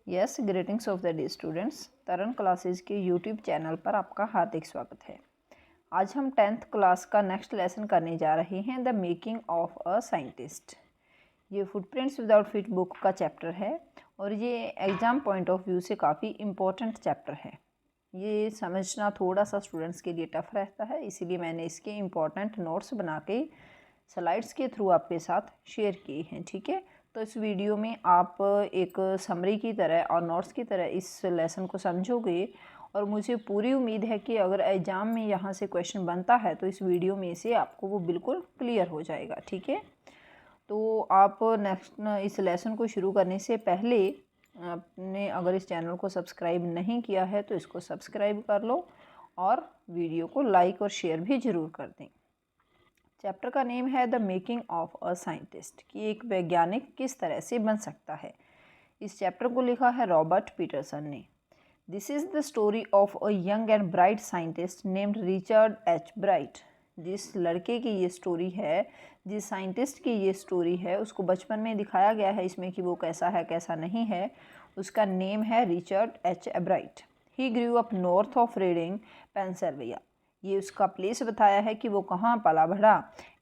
Yes, greetings of the day students. Taran classes के YouTube channel पर आपका हार्दिक स्वागत है। आज हम 10th क्लास का नेक्स्ट लेसन करने जा रहे हैं, the making of a scientist. ये फुटप्रिंट्स विदाउट फीट बुक का चैप्टर है और ये एग्ज़ाम पॉइंट ऑफ व्यू से काफ़ी इम्पोर्टेंट चैप्टर है। ये समझना थोड़ा सा स्टूडेंट्स के लिए टफ रहता है, इसीलिए मैंने इसके इम्पोर्टेंट नोट्स बना के स्लाइड्स के थ्रू आपके साथ शेयर किए हैं। ठीक है, तो इस वीडियो में आप एक समरी की तरह और नोट्स की तरह इस लेसन को समझोगे और मुझे पूरी उम्मीद है कि अगर एग्ज़ाम में यहाँ से क्वेश्चन बनता है तो इस वीडियो में से आपको वो बिल्कुल क्लियर हो जाएगा। ठीक है, तो आप नेक्स्ट इस लेसन को शुरू करने से पहले आपने अगर इस चैनल को सब्सक्राइब नहीं किया है तो इसको सब्सक्राइब कर लो और वीडियो को लाइक और शेयर भी ज़रूर कर दें। चैप्टर का नेम है the making of a scientist, कि एक वैज्ञानिक किस तरह से बन सकता है। इस चैप्टर को लिखा है रॉबर्ट पीटरसन ने। This is the story of a young and bright scientist named Richard H bright. जिस लड़के की ये स्टोरी है, जिस साइंटिस्ट की ये स्टोरी है, उसको बचपन में दिखाया गया है इसमें कि वो कैसा है कैसा नहीं है। उसका नेम है Richard H bright. He grew up north of reading, Pennsylvania. ये उसका प्लेस बताया है कि वो कहाँ पला बढ़ा।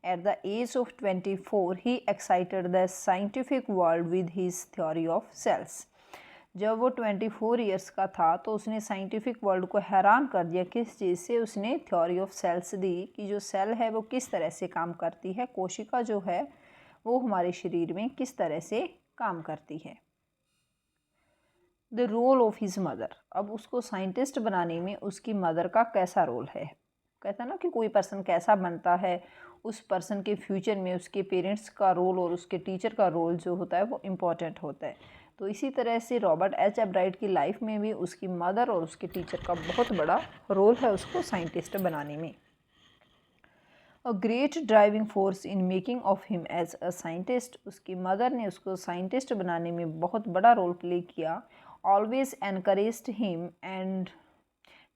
एट द एज ऑफ 24 ही excited the scientific world with his theory of cells. जब वो 24 ईयर्स का था तो उसने साइंटिफिक वर्ल्ड को हैरान कर दिया। किस चीज़ से? उसने थ्योरी ऑफ सेल्स दी कि जो सेल है वो किस तरह से काम करती है, कोशिका जो है वो हमारे शरीर में किस तरह से काम करती है। The role of his mother. अब उसको साइंटिस्ट बनाने में उसकी मदर का कैसा रोल है। कहता है ना कि कोई पर्सन कैसा बनता है, उस पर्सन के फ्यूचर में उसके पेरेंट्स का रोल और उसके टीचर का रोल जो होता है वो इम्पॉर्टेंट होता है। तो इसी तरह से रॉबर्ट एच ब्राइट की लाइफ में भी उसकी मदर और उसके टीचर का बहुत बड़ा रोल है उसको साइंटिस्ट बनाने में। A great driving force in making of him as a scientist. उसकी मदर ने उसको साइंटिस्ट बनाने में बहुत बड़ा रोल प्ले किया। Always encouraged him and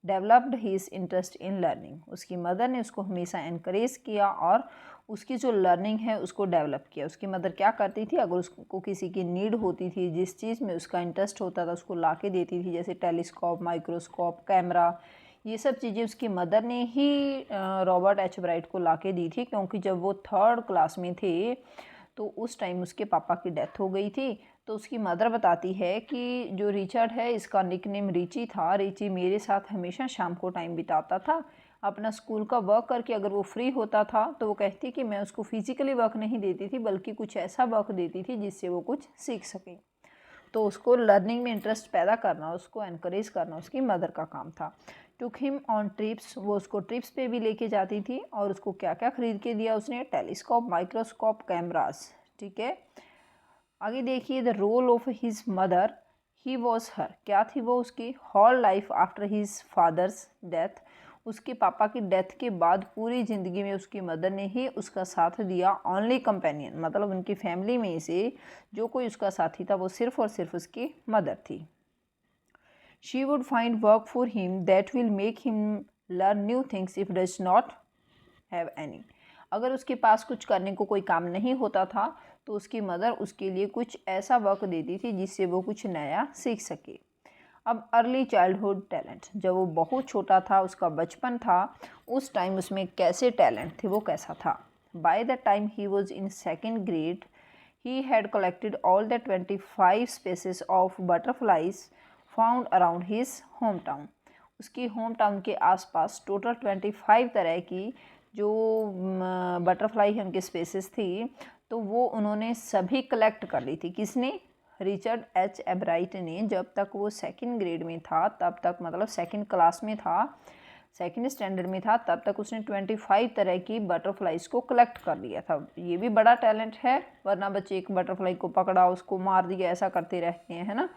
developed his interest in learning. उसकी मदर ने उसको हमेशा एनकरेज किया और उसकी जो लर्निंग है उसको डेवलप किया। उसकी मदर क्या करती थी, अगर उसको किसी की नीड होती थी, जिस चीज़ में उसका इंटरेस्ट होता था उसको ला के देती थी, जैसे टेलीस्कोप, माइक्रोस्कोप, कैमरा, ये सब चीज़ें उसकी मदर ने ही रॉबर्ट एच ब्राइट को ला के दी थी। क्योंकि जब वो 3rd क्लास में थे तो उस टाइम उसके पापा की डेथ हो गई थी। तो उसकी मदर बताती है कि जो रिचर्ड है इसका निकनेम रिची था। रिची मेरे साथ हमेशा शाम को टाइम बिताता था। अपना स्कूल का वर्क करके अगर वो फ्री होता था तो वो कहती कि मैं उसको फिजिकली वर्क नहीं देती थी बल्कि कुछ ऐसा वर्क देती थी जिससे वो कुछ सीख सके। तो उसको लर्निंग में इंटरेस्ट पैदा करना, उसको एनकरेज करना उसकी मदर का काम था। Took him on trips. वो उसको ट्रिप्स पे भी लेके जाती थी और उसको क्या क्या खरीद के दिया उसने, टेलीस्कोप, माइक्रोस्कोप, कैमरास। ठीक है, आगे देखिए the role of his mother. He was her, क्या थी वो उसकी, whole life after his father's death. उसके पापा की डेथ के बाद पूरी ज़िंदगी में उसकी मदर ने ही उसका साथ दिया। ओनली कंपेनियन, मतलब उनकी फैमिली में से जो कोई उसका साथी था वो सिर्फ और सिर्फ उसकी मदर थी। She would find work for him that will make him learn new things if does not have any. अगर उसके पास कुछ करने को कोई काम नहीं होता था तो उसकी मदर उसके लिए कुछ ऐसा वर्क देती थी जिससे वो कुछ नया सीख सके। अब अर्ली चाइल्डहुड टैलेंट, जब वो बहुत छोटा था, उसका बचपन था, उस टाइम उसमें कैसे टैलेंट थे, वो कैसा था। By the time he was in 2nd grade he had collected all the 25 species of butterflies found around his home town. उसकी होम टाउन के आसपास टोटल 25 तरह की जो बटरफ्लाई है उनकी स्पेसीज थी, तो वो उन्होंने सभी कलेक्ट कर ली थी। किसने? रिचर्ड एच ब्राइट ने। जब तक वो 2nd ग्रेड में था तब तक, मतलब 2nd क्लास में था, 2nd स्टैंडर्ड में था, तब तक उसने 25 तरह की बटरफ्लाइज को कलेक्ट कर लिया था। ये भी बड़ा टैलेंट है, वरना बच्चे एक बटरफ्लाई को पकड़ा उसको मार दिया ऐसा करते रहते हैं, है ना।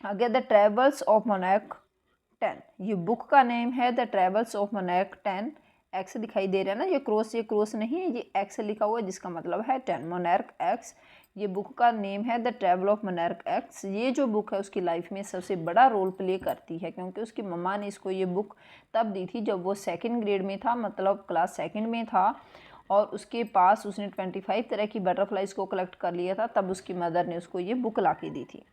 आगे द ट्रेवल्स ऑफ मोनार्क 10। ये बुक का नेम है the travels of monarch 10। X दिखाई दे रहा है ना, ये क्रॉस नहीं है, ये एक्स लिखा हुआ है जिसका मतलब है 10, मोनार्क एक्स। ये बुक का नेम है the travel of monarch x. ये जो बुक है उसकी लाइफ में सबसे बड़ा रोल प्ले करती है क्योंकि उसकी मम्मा ने इसको ये बुक तब दी थी जब वो 2nd ग्रेड में था, मतलब क्लास 2nd में था, और उसके पास उसने 25 तरह की बटरफ्लाइज को कलेक्ट कर लिया था। तब उसकी मदर ने उसको ये बुक ला के दी थी।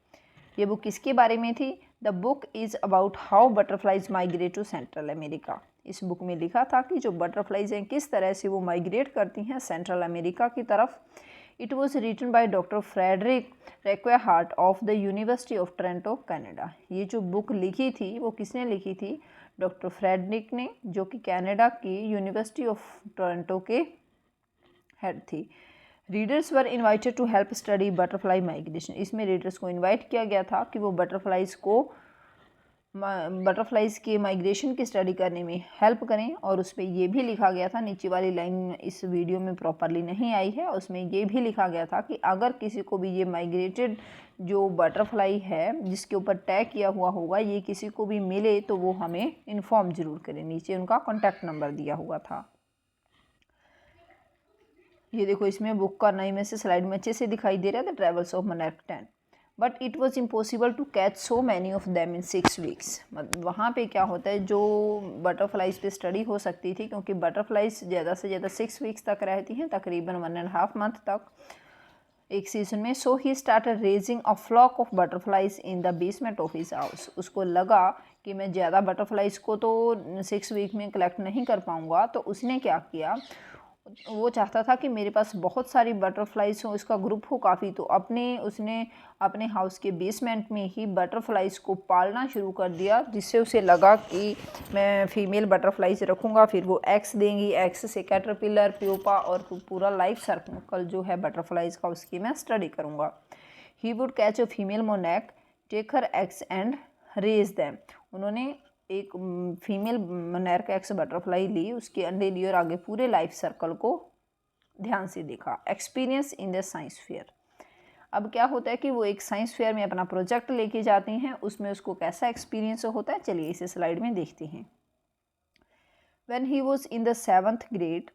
ये बुक किसके बारे में थी? The book is about how butterflies migrate to Central America. इस बुक में लिखा था कि जो बटरफ्लाइज हैं किस तरह से वो माइग्रेट करती हैं सेंट्रल अमेरिका की तरफ। It was written by doctor Frederick Urquhart of the university of Toronto Canada. ये जो बुक लिखी थी वो किसने लिखी थी? डॉक्टर फ्रेडरिक ने, जो कि कनाडा की यूनिवर्सिटी ऑफ टोरंटो के हेड थी। Readers were invited to help study butterfly migration. इसमें रीडर्स को इन्वाइट किया गया था कि वो बटरफ्लाइज के माइग्रेशन की स्टडी करने में हेल्प करें। और उस पर ये भी लिखा गया था, नीचे वाली लाइन इस वीडियो में प्रॉपरली नहीं आई है, उसमें ये भी लिखा गया था कि अगर किसी को भी ये माइग्रेटेड जो बटरफ्लाई है जिसके ऊपर टैग किया हुआ होगा ये किसी को भी मिले तो वो हमें इन्फॉर्म ज़रूर करें। नीचे उनका कॉन्टैक्ट नंबर दिया हुआ था। ये देखो, इसमें बुक का नाम में से स्लाइड में अच्छे से दिखाई दे रहा है, the travels of monarch 10। But it was impossible to catch so many of them in 6 weeks. वहाँ पे क्या होता है, जो बटरफ्लाइज पे स्टडी हो सकती थी, क्योंकि बटरफ्लाइज ज़्यादा से ज़्यादा 6 वीक्स तक रहती हैं, तकरीबन 1.5 मंथ तक एक सीजन में। So he started raising a flock of butterflies in the basement of his house. उसको लगा कि मैं ज़्यादा बटरफ्लाइज को तो 6 वीक में कलेक्ट नहीं कर पाऊँगा, तो उसने क्या किया, वो चाहता था कि मेरे पास बहुत सारी बटरफ्लाइज हो, इसका ग्रुप हो काफ़ी, तो उसने अपने हाउस के बेसमेंट में ही बटरफ्लाइज को पालना शुरू कर दिया, जिससे उसे लगा कि मैं फीमेल बटरफ्लाइज रखूँगा, फिर वो एग्स देंगी, एग्स से कैटरपिलर, प्यूपा और पूरा लाइफ सर्कल जो है बटरफ्लाइज का उसकी मैं स्टडी करूँगा। He would catch a female मोनैक, take her eggs and raise them. उन्होंने एक फीमेल मोनैक एक्स बटरफ्लाई ली, उसके अंडे लिए और आगे पूरे लाइफ सर्कल को ध्यान से देखा। Experience in the science fair. अब क्या होता है कि वो एक साइंस फेयर में अपना प्रोजेक्ट लेके जाती हैं, उसमें उसको कैसा एक्सपीरियंस होता है, चलिए इसे स्लाइड में देखते हैं। When he was in the 7th grade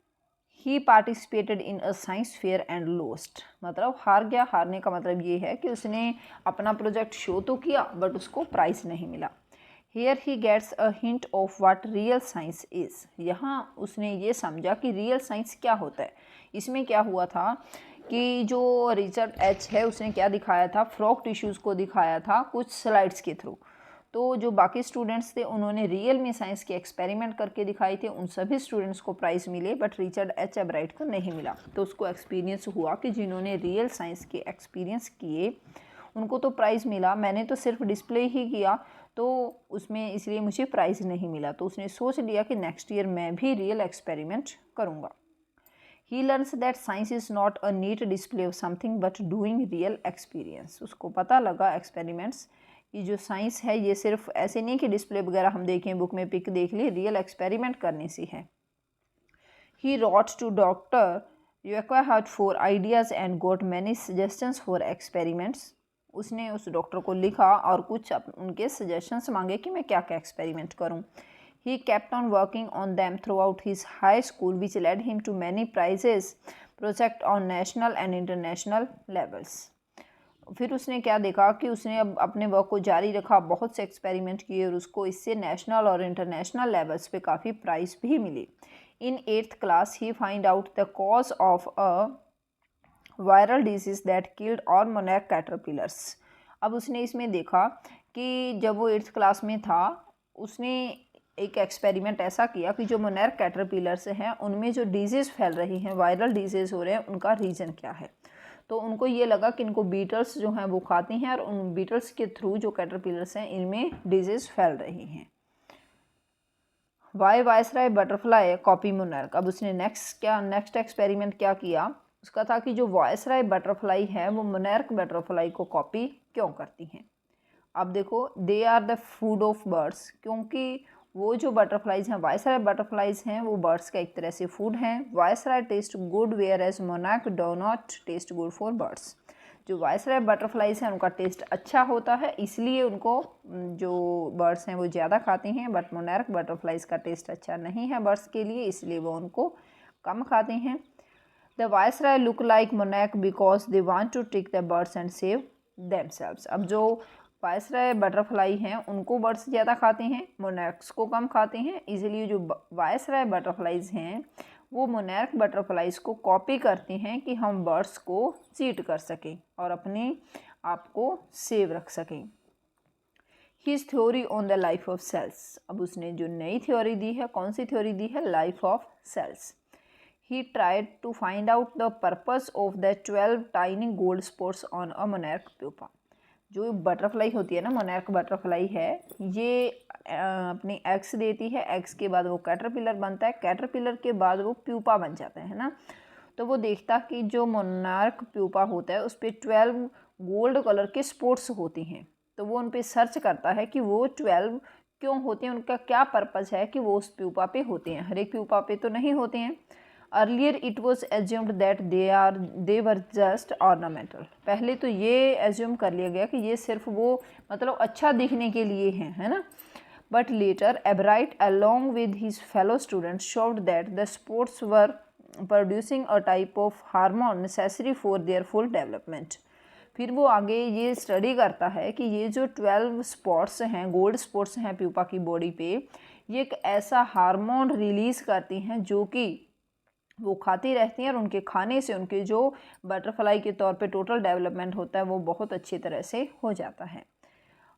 he participated in a science fair and lost. मतलब हार गया। हारने का मतलब ये है कि उसने अपना प्रोजेक्ट शो तो किया बट उसको प्राइज़ नहीं मिला। Here he gets a hint of what real science is। यहाँ उसने ये समझा कि रियल साइंस क्या होता है। इसमें क्या हुआ था कि जो रिचर्ड एच है उसने क्या दिखाया था, फ्रॉग टिश्यूज़ को दिखाया था कुछ स्लाइड्स के थ्रू। तो जो बाकी स्टूडेंट्स थे उन्होंने रियल में साइंस के एक्सपेरिमेंट करके दिखाए थे, उन सभी स्टूडेंट्स को प्राइज़ मिले, बट रिचर्ड एच एब्राइट को नहीं मिला। तो उसको एक्सपीरियंस हुआ कि जिन्होंने रियल साइंस के एक्सपीरियंस किए उनको तो प्राइज़ मिला, मैंने तो सिर्फ डिस्प्ले ही किया तो उसमें इसलिए मुझे प्राइज़ नहीं मिला। तो उसने सोच लिया कि नेक्स्ट ईयर मैं भी रियल एक्सपेरिमेंट करूँगा। He learns that science is not a neat display of something but doing real experience. उसको पता लगा एक्सपेरिमेंट्स कि जो साइंस है ये सिर्फ ऐसे नहीं कि डिस्प्ले वगैरह हम देखें, बुक में पिक देख ली, रियल एक्सपेरिमेंट करने से है। He wrote to doctor Urquhart for ideas and got many suggestions for experiments. उसने उस डॉक्टर को लिखा और कुछ उनके सजेशंस मांगे कि मैं क्या क्या एक्सपेरिमेंट करूं। He kept on working on them throughout his high school which led him to many prizes project on national and international levels. फिर उसने क्या देखा कि उसने अब अपने वर्क को जारी रखा, बहुत से एक्सपेरिमेंट किए और उसको इससे नेशनल और इंटरनेशनल लेवल्स पे काफ़ी प्राइज़ भी मिली। In 8th class he find out the cause of a viral disease that killed all मोनैक कैटरपिलर्स। अब उसने इसमें देखा कि जब वो 8th क्लास में था उसने एक एक्सपेरिमेंट ऐसा किया कि जो मोनैक कैटरपिलर्स हैं उनमें जो डिजीज़ फैल रही हैं, वायरल डिजीज़ हो रहे हैं, उनका रीज़न क्या है। तो उनको ये लगा कि इनको बीटल्स जो हैं वो खाती हैं और उन बीटल्स के थ्रू जो कैटरपिलर्स हैं इनमें डिजीज़ फैल रही हैं। वाई वायसराय बटरफ्लाई कॉपी मोनैक। अब उसने नेक्स्ट एक्सपेरिमेंट क्या किया, उसका था कि जो वायसराय बटरफ्लाई है वो मोनैक बटरफ्लाई को कॉपी क्यों करती हैं। अब देखो, they are the food of birds, क्योंकि वो जो बटरफ्लाइज हैं वायसराय बटरफ्लाइज हैं वो बर्ड्स का एक तरह से फूड हैं। Viceroy taste good whereas मोनैक do not taste good for birds. जो वायसराय बटरफ्लाइज हैं उनका टेस्ट अच्छा होता है, इसलिए उनको जो बर्ड्स हैं वो ज़्यादा खाती हैं, बट मोनैक बटरफ्लाइज का टेस्ट अच्छा नहीं है बर्ड्स के लिए, इसलिए वो उनको कम खाती हैं। द वायसराय लुक लाइक मोनैक because they want to take the birds and save themselves. अब जो वायसराय बटरफ्लाई हैं उनको बर्ड्स ज़्यादा खाते हैं, मोनैक्स को कम खाते हैं, इसलिए जो वायसराय बटरफ्लाइज हैं वो मोनैक बटरफ्लाइज को कॉपी करती हैं कि हम बर्ड्स को चीट कर सकें और अपनी आपको सेव रख सकें। His theory on the life of cells, अब उसने जो नई थ्योरी दी है, कौन सी थ्योरी दी है, life of cells. He tried to find out the purpose of the 12 tiny gold spots on a monarch pupa. जो बटरफ्लाई होती है ना, मोनार्क बटरफ्लाई है, ये अपनी एग्स देती है, एग्स के बाद वो कैटरपिलर बनता है, कैटरपिलर के बाद वो प्यूपा बन जाता है ना। तो वो देखता कि जो मोनार्क प्यूपा होता है उस पर 12 गोल्ड कलर के स्पॉट्स होती हैं, तो वो उन पर सर्च करता है कि वो 12 क्यों होते हैं, उनका क्या पर्पस है कि वो उस प्यूपा पे होते हैं, हर एक प्यूपा पे तो नहीं होते हैं। Earlier it was assumed that they were just ornamental, पहले तो ये एज्यूम कर लिया गया कि ये सिर्फ वो मतलब अच्छा दिखने के लिए हैं, है ना। But later एब्राइट along with his fellow students showed that the sports were producing a type of hormone necessary for their full development. फिर वो आगे ये स्टडी करता है कि ये जो 12 स्पॉट्स हैं, गोल्ड स्पॉट्स हैं प्यूपा की बॉडी पे, ये एक ऐसा हार्मोन रिलीज़ करती हैं जो कि वो खाती रहती हैं और उनके खाने से उनके जो बटरफ्लाई के तौर पे टोटल डेवलपमेंट होता है वो बहुत अच्छी तरह से हो जाता है।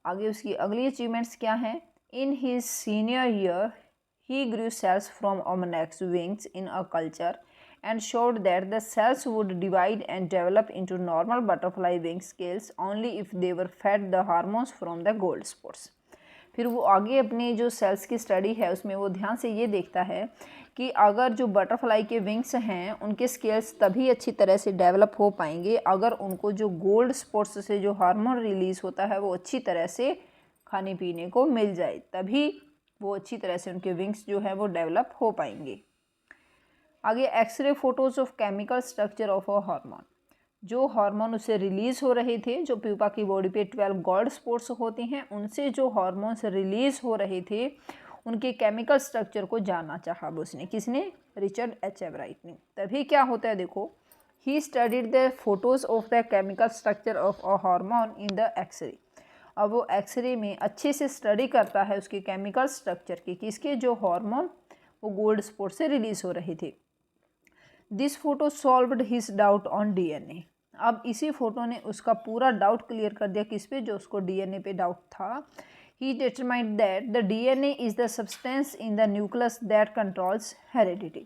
आगे उसकी अगली अचीवमेंट्स क्या हैं। In his senior year he grew cells from monarch's wings in a culture and showed that the cells would divide and develop into normal butterfly wing scales only if they were fed the hormones from the gold spots। फिर वो आगे अपनी जो sales की study है उसमें वो ध्यान से ये देखता है कि अगर जो बटरफ्लाई के विंग्स हैं उनके स्केल्स तभी अच्छी तरह से डेवलप हो पाएंगे अगर उनको जो गोल्ड स्पॉट्स से जो हार्मोन रिलीज़ होता है वो अच्छी तरह से खाने पीने को मिल जाए, तभी वो अच्छी तरह से उनके विंग्स जो है वो डेवलप हो पाएंगे। आगे x-ray photos of chemical structure of a hormone, जो हार्मोन उससे रिलीज़ हो रहे थे, जो प्यूपा की बॉडी पे 12 गोल्ड स्पॉट्स होती हैं उनसे जो हार्मोन्स रिलीज़ हो रहे थे उनके केमिकल स्ट्रक्चर को जानना चाहा उसने, किसने, रिचर्ड एच एब्राइट ने। तभी क्या होता है देखो, he studied the photos of the chemical structure of a hormone in the x-ray. अब वो एक्सरे में अच्छे से स्टडी करता है उसके केमिकल स्ट्रक्चर की, किसके, जो हार्मोन वो गोल्ड स्पॉट से रिलीज़ हो रहे थे। This photo solved his doubt on DNA. अब इसी फोटो ने उसका पूरा डाउट क्लियर कर दिया, किस पे, जो उसको डीएनए पे डाउट था। He determined that the DNA is the substance in the nucleus that controls heredity.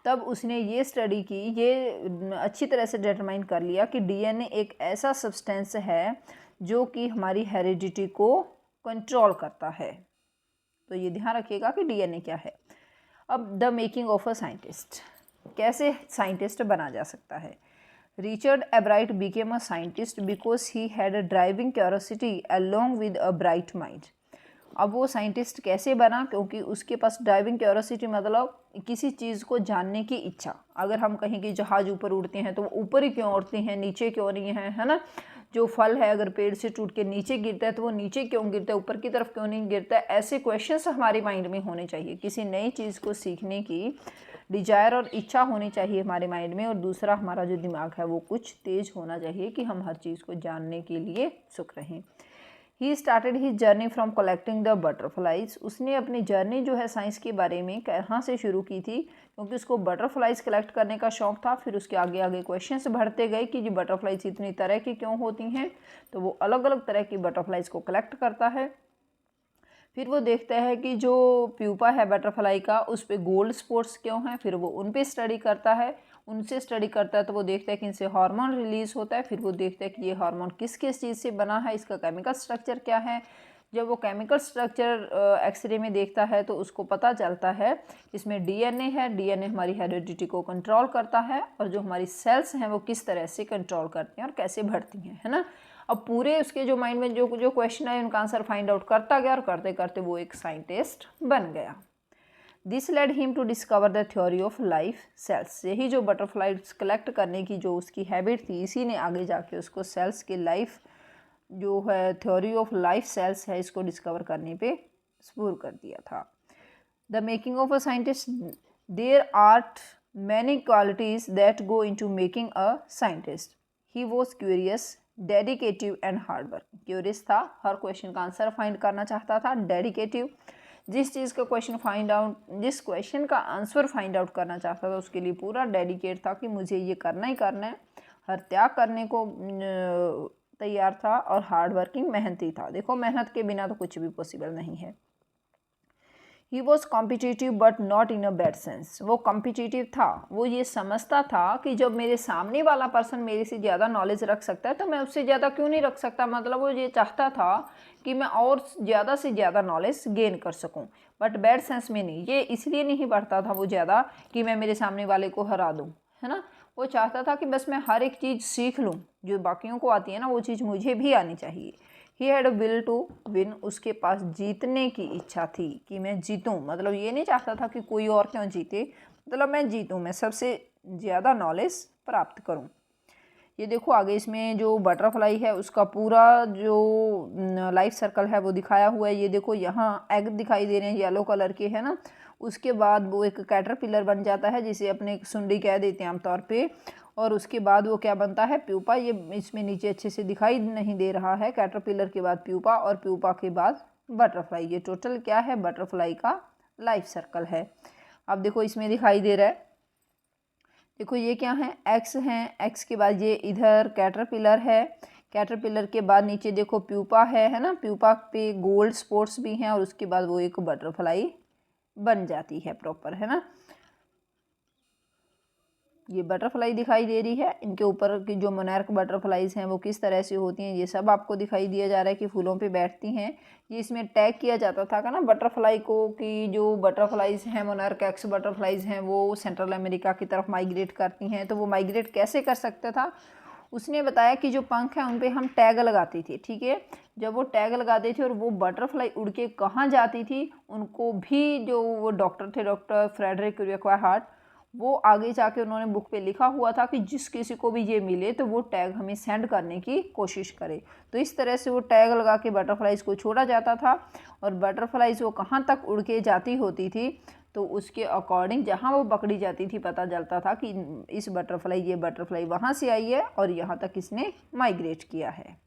तब उसने ये स्टडी की, ये अच्छी तरह से डिटरमाइन कर लिया कि डीएनए एक ऐसा सब्सटेंस है जो कि हमारी हेरिडिटी को कंट्रोल करता है। तो ये ध्यान रखिएगा कि डीएनए क्या है। अब the making of a scientist, कैसे साइंटिस्ट बना जा सकता है। Richard एब्राइट became a scientist because he had a driving curiosity along with a bright mind. अब वो साइंटिस्ट कैसे बना, क्योंकि उसके पास ड्राइविंग क्यूरोसिटी मतलब किसी चीज़ को जानने की इच्छा। अगर हम कहीं कि जहाज़ ऊपर उड़ते हैं तो वो ऊपर ही क्यों उड़ते हैं, नीचे क्यों नहीं है, है ना। जो फल है अगर पेड़ से टूट के नीचे गिरता है तो वो नीचे क्यों गिरता है, ऊपर की तरफ क्यों नहीं गिरता है। ऐसे क्वेश्चंस हमारे माइंड में होने चाहिए। किसी नई चीज़ को सीखने की डिजायर और इच्छा होनी चाहिए हमारे माइंड में, और दूसरा हमारा जो दिमाग है वो कुछ तेज होना चाहिए कि हम हर चीज़ को जानने के लिए उत्सुक रहें। He started he journey from collecting the butterflies. उसने अपनी जर्नी जो है साइंस के बारे में कहाँ से शुरू की थी, क्योंकि उसको बटरफ्लाइज कलेक्ट करने का शौक़ था। फिर उसके आगे आगे क्वेश्चंस बढ़ते गए कि ये बटरफ्लाइज इतनी तरह की क्यों होती हैं, तो वो अलग अलग तरह की बटरफ्लाइज को कलेक्ट करता है। फिर वो देखता है कि जो प्यूपा है बटरफ्लाई का उस पर गोल्ड स्पॉट्स क्यों हैं, फिर वो उन पर स्टडी करता है। उनसे स्टडी करता है तो वो देखता है कि इनसे हार्मोन रिलीज़ होता है। फिर वो देखता है कि ये हार्मोन किस किस चीज़ से बना है, इसका केमिकल स्ट्रक्चर क्या है। जब वो केमिकल स्ट्रक्चर एक्सरे में देखता है तो उसको पता चलता है इसमें डीएनए है। डीएनए हमारी हेरिडिटी को कंट्रोल करता है, और जो हमारी सेल्स हैं वो किस तरह से कंट्रोल करती हैं और कैसे बढ़ती हैं, है ना। अब पूरे उसके जो माइंड में जो जो क्वेश्चन है उनका आंसर फाइंड आउट करता गया, और करते करते वो एक साइंटिस्ट बन गया। This led him to discover the theory of life cells. यही जो बटरफ्लाइज कलेक्ट करने की जो उसकी हैबिट थी, इसी ने आगे जाके उसको सेल्स की लाइफ जो है थ्योरी ऑफ लाइफ सेल्स है इसको डिस्कवर करने पे मजबूर कर दिया था। The making of a scientist, there are many qualities that go into making a scientist. He was curious, dedicative and hard work. Curious था, हर क्वेश्चन का आंसर फाइंड करना चाहता था। डेडिकेटिव, जिस चीज़ का क्वेश्चन फाइंड आउट, जिस क्वेश्चन का आंसर फाइंड आउट करना चाहता था उसके लिए पूरा डेडिकेट था कि मुझे ये करना ही करना है। हर त्याग करने को तैयार था और हार्ड वर्किंग मेहनती था। देखो मेहनत के बिना तो कुछ भी पॉसिबल नहीं है। He was competitive but not in a bad sense. वो कॉम्पिटिटिव था, वो ये समझता था कि जब मेरे सामने वाला पर्सन मेरे से ज़्यादा नॉलेज रख सकता है तो मैं उससे ज़्यादा क्यों नहीं रख सकता। मतलब वो ये चाहता था कि मैं और ज़्यादा से ज़्यादा नॉलेज गेन कर सकूं, बट बैड सेंस में नहीं। ये इसलिए नहीं बढ़ता था वो ज़्यादा कि मैं मेरे सामने वाले को हरा दूँ, है ना। वो चाहता था कि बस मैं हर एक चीज़ सीख लूँ, जो बाकियों को आती है ना वो चीज़ मुझे भी आनी चाहिए। He had a will to win. उसके पास जीतने की इच्छा थी कि मैं जीतूं। मतलब ये नहीं चाहता था कि कोई और क्यों जीते, मतलब मैं जीतूं, मैं सबसे ज़्यादा नॉलेज प्राप्त करूं। ये देखो आगे इसमें जो बटरफ्लाई है उसका पूरा जो लाइफ सर्कल है वो दिखाया हुआ है। ये देखो यहाँ एग दिखाई दे रहे हैं, येलो कलर के, है ना। उसके बाद वो एक कैटरपिलर बन जाता है, जिसे अपने सुंडी कह देते हैं आमतौर पे। और उसके बाद वो क्या बनता है, प्यूपा। ये इसमें नीचे अच्छे से दिखाई नहीं दे रहा है। कैटरपिलर के बाद प्यूपा और प्यूपा के बाद बटरफ्लाई। ये टोटल क्या है, बटरफ्लाई का लाइफ सर्कल है। अब देखो इसमें दिखाई दे रहा है, देखो ये क्या है, एक्स हैं। एक्स के बाद ये इधर कैटरपिलर है। कैटरपिलर के बाद नीचे देखो प्यूपा है ना। प्यूपा पे गोल्ड स्पॉट्स भी हैं और उसके बाद वो एक बटरफ्लाई बन जाती है प्रॉपर, है ना। ये बटरफ्लाई दिखाई दे रही है। इनके ऊपर की जो मोनार्क बटरफ्लाईज हैं वो किस तरह से होती हैं ये सब आपको दिखाई दिया जा रहा है कि फूलों पे बैठती हैं। ये इसमें टैग किया जाता था ना बटरफ्लाई को, कि जो बटरफ्लाईज हैं मोनार्क एक्स बटरफ्लाईज हैं वो सेंट्रल अमेरिका की तरफ माइग्रेट करती हैं। तो वो माइग्रेट कैसे कर सकता था, उसने बताया कि जो पंख हैं उन पर हम टैग लगाते थे, ठीक है। जब वो टैग लगाते थे और वो बटरफ्लाई उड़ के कहाँ जाती थी, उनको भी जो वो डॉक्टर थे, डॉक्टर फ्रेडरिक रिक्वायहार्ट, वो आगे जाके उन्होंने बुक पे लिखा हुआ था कि जिस किसी को भी ये मिले तो वो टैग हमें सेंड करने की कोशिश करे। तो इस तरह से वो टैग लगा के बटरफ्लाइज को छोड़ा जाता था और बटरफ्लाइज वो कहाँ तक उड़ के जाती होती थी तो उसके अकॉर्डिंग जहाँ वो पकड़ी जाती थी पता चलता था कि इस बटरफ्लाई, ये बटरफ्लाई वहाँ से आई है और यहाँ तक इसने माइग्रेट किया है।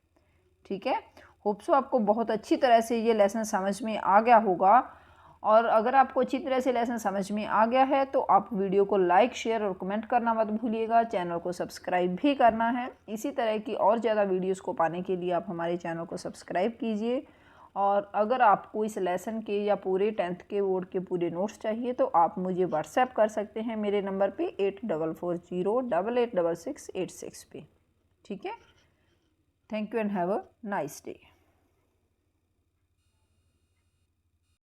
ठीक है, होप सो आपको बहुत अच्छी तरह से ये लेसन समझ में आ गया होगा। और अगर आपको अच्छी तरह से लेसन समझ में आ गया है तो आप वीडियो को लाइक, शेयर और कमेंट करना मत भूलिएगा। चैनल को सब्सक्राइब भी करना है। इसी तरह की और ज़्यादा वीडियोस को पाने के लिए आप हमारे चैनल को सब्सक्राइब कीजिए। और अगर आपको इस लेसन के या पूरे 10th के बोर्ड के पूरे नोट्स चाहिए तो आप मुझे व्हाट्सएप कर सकते हैं मेरे नंबर पे 8440886686 पे। ठीक है, thank you and have a nice day.